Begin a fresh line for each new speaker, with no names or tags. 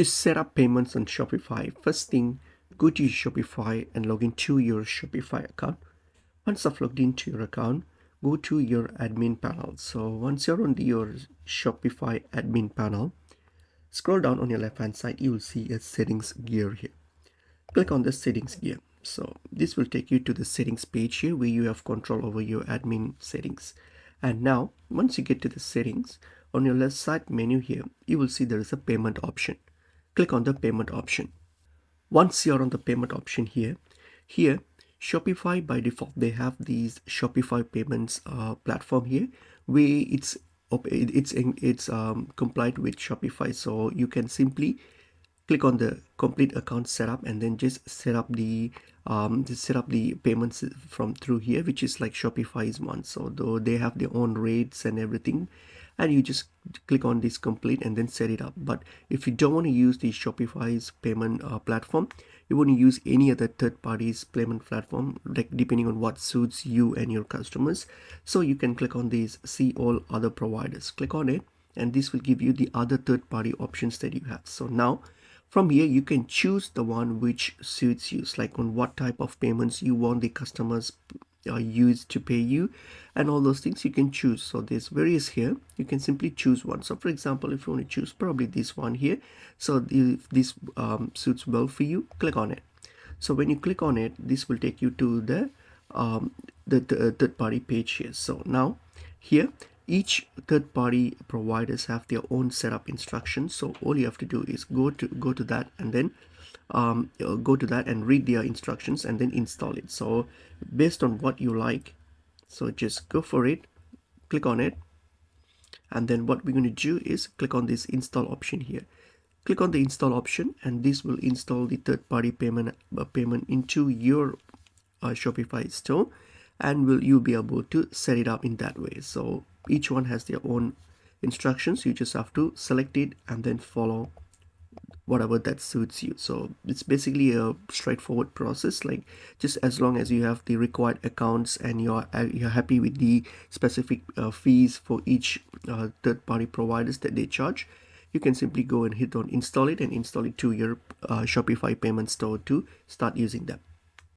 To set up payments on Shopify, first thing, go to your Shopify and log into your Shopify account. Once I've logged into your account, go to your admin panel. So once you're on your Shopify admin panel, scroll down on your left hand side, you will see a settings gear here. Click on the settings gear. So this will take you to the settings page here where you have control over your admin settings. And now once you get to the settings, on your left side menu here, you will see there is a payment option. Click on the payment option. Once you're on the payment option here Shopify by default they have these Shopify Payments platform here where it's compliant with Shopify, so you can simply click on the complete account setup and then just set up the payments from through here, which is like Shopify's one. So though they have their own rates and everything, and you just click on this complete and then set it up. But if you don't want to use the Shopify's payment platform, you want to use any other third party's payment platform, like depending on what suits you and your customers. So you can click on these see all other providers, click on it, and this will give you the other third party options that you have. So now from here you can choose the one which suits you, like on what type of payments you want the customers use to pay you and all those things you can choose. So there's various here, you can simply choose one. So for example, if you want to choose probably this one here, so if this suits well for you, click on it. So when you click on it, this will take you to the third party page here. So now here each third party providers have their own setup instructions, so all you have to do is go to that and then go to that and read their instructions and then install it. So based on what you like, so just go for it, click on it, and then what we're going to do is click on this install option here. Click on the install option and this will install the third party payment into your Shopify store, and you'll be able to set it up in that way. So each one has their own instructions, you just have to select it and then follow whatever that suits you. So it's basically a straightforward process, like just as long as you have the required accounts and you're happy with the specific fees for each third-party providers that they charge, you can simply go and hit on install it and install it to your Shopify payment store to start using them.